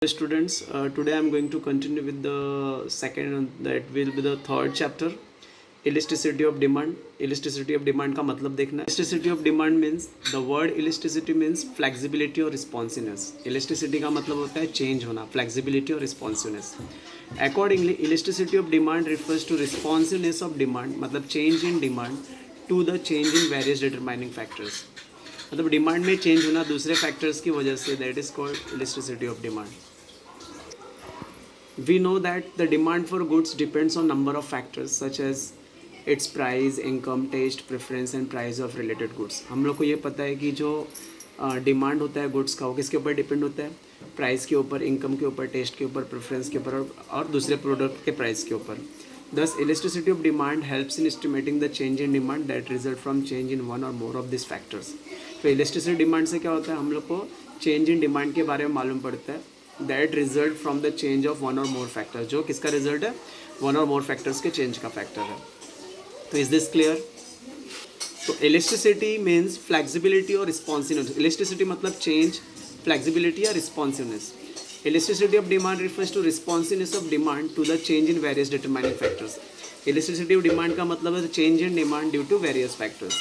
Students, today I'm going to continue with the second, that will be the third chapter, elasticity of demand. Elasticity of demand का मतलब देखना. Elasticity of demand means, the word elasticity means flexibility और responsiveness. Elasticity का मतलब होता है change होना, flexibility और responsiveness. Accordingly, elasticity of demand refers to responsiveness of demand, मतलब change in demand to the change in various determining factors. मतलब demand में चेंज होना दूसरे फैक्टर्स की वजह से, that is called elasticity of demand. We know that the demand for goods depends on number of factors such as its price, income, taste, preference and price of related goods. हम लोग को ये पता है कि जो डिमांड होता है गुड्स का, वो किसके ऊपर डिपेंड होता है? प्राइस के ऊपर, इनकम के ऊपर, टेस्ट के ऊपर, प्रेफरेंस के ऊपर और दूसरे प्रोडक्ट के प्राइस के ऊपर. Thus, elasticity of demand helps in estimating the change in demand that result from change in one or more of these factors. तो elasticity डिमांड से क्या होता है? हम लोग को चेंज इन डिमांड के बारे में मालूम पड़ता है. That result from the change of one or more factors. जो किसका रिजल्ट है? वन और मोर फैक्टर्स के चेंज का फैक्टर है. तो इज दिस क्लियर? तो इलास्टिसिटी मीन्स फ्लेक्सिबिलिटी और रिस्पॉन्सिवनेस. इलास्टिसिटी मतलब चेंज, फ्लेक्सिबिलिटी या responsiveness. Elasticity of demand refers to responsiveness of demand to the change in various determining factors. Elasticity of demand का मतलब है change in demand due to various factors.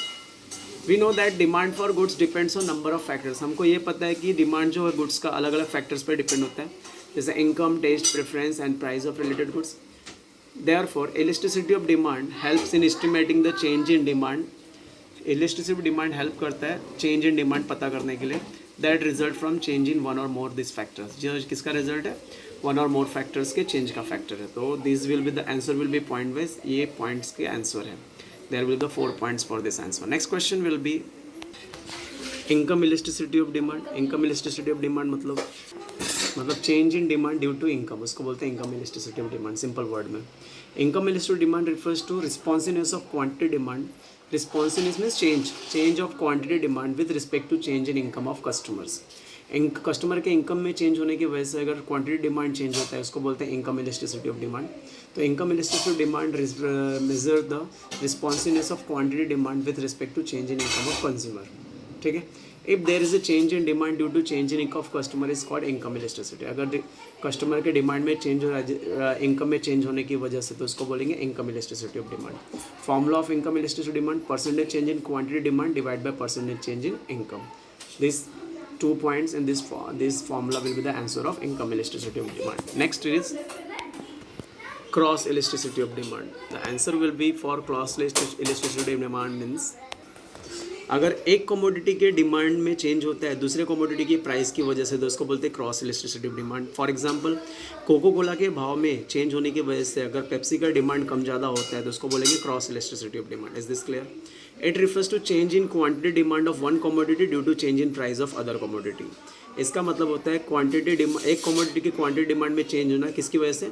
We know that demand for goods depends on number of factors. हमको ये पता है कि demand जो है गुड्स का अलग अलग फैक्टर्स पर डिपेंड होता है, जैसे income, taste, preference and price of related goods. Therefore, elasticity of demand helps in estimating the change in demand. Elasticity of demand help करता है चेंज इन डिमांड पता करने के लिए. That result from change in one or more this factors. जो किसका result है? One or more factors के चेंज का फैक्टर है. तो this will be the answer will be point wise. ये पॉइंट्स के आंसर है. There will be 4 points for this answer. Next question will be income elasticity of demand. Income elasticity of demand मतलब change in demand due to income. उसको बोलते हैं income elasticity of demand simple word में. Income elasticity demand refers to responsiveness of quantity demand. Responsiveness means change of quantity demand with respect to change in income of customers. Customer के income में change होने की वजह से अगर quantity demand change होता है, उसको बोलते हैं इनकम इलास्टिसिटी ऑफ डिमांड. तो income elasticity of demand measure the responsiveness of quantity demand with respect to change in income of consumer. ठीक है. If there is a change in demand due to change in income of customer is called income elasticity. अगर customer के demand में change हो रहा है income में change होने की वजह से, तो उसको बोलेंगे income elasticity of demand. Formula of income elasticity demand, percentage change in quantity demand divide by percentage change in income. This 2 points in this formula will be the answer of income elasticity of demand. Next is cross elasticity of demand. The answer will be for cross elasticity of demand means, अगर एक commodity के demand में change होता है दूसरे commodity की price की वजह से, तो उसको बोलते हैं cross elasticity of demand. For example, Coca Cola के भाव में चेंज होने की वजह से अगर पेप्सी का डिमांड कम ज़्यादा होता है, तो उसको बोलेंगे cross elasticity of demand. Is this clear? It refers to change in quantity demand of one commodity due to change in price of other commodity. इसका मतलब होता है एक कमोडिटी की क्वांटिटी डिमांड में चेंज होना किसकी वजह से?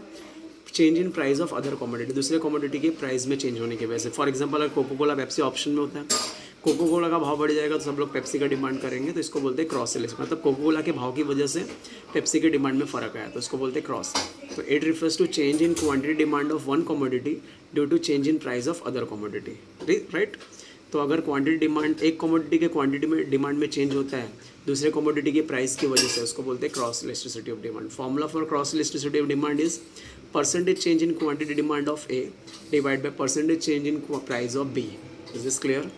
Change in price of other commodity, दूसरे कमोडिटी के प्राइस में चेंज होने की वजह से. फॉर एग्जांपल, अगर कोको कोला पेप्सी ऑप्शन में होता है, कोको कोला का भाव बढ़ जाएगा तो सब लोग पेप्सी का डिमांड करेंगे, तो इसको बोलते हैं क्रॉस इलास्टिसिटी. मतलब कोको कोला के भाव की वजह से पेप्सी के डिमांड में फ़र्क आया, तो इसको बोलते हैं क्रॉस. तो it refers to change in quantity demand of one commodity due to change in price of other commodity. Right. तो अगर क्वांटिटी डिमांड, एक कमोडिटी के क्वांटिटी में डिमांड में चेंज होता है दूसरे कमोडिटी की प्राइस की वजह से, उसको बोलते हैं cross elasticity of demand. Formula for cross elasticity of demand is percentage change in quantity demand of A divide by percentage change in price of B. Is this clear?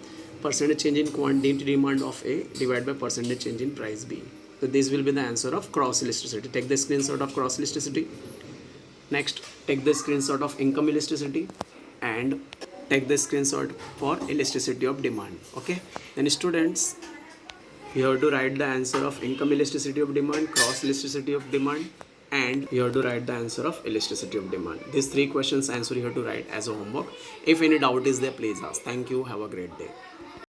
Percentage change in quantity demand of A divided by percentage change in price B. So this will be the answer of cross elasticity. Take the screenshot of cross elasticity. Next, take the screenshot of income elasticity and take the screenshot for elasticity of demand. Okay. Then students, you have to write the answer of income elasticity of demand, cross elasticity of demand, and you have to write the answer of elasticity of demand. These 3 questions answer you have to write as a homework. If any doubt is there, please ask. Thank you. Have a great day.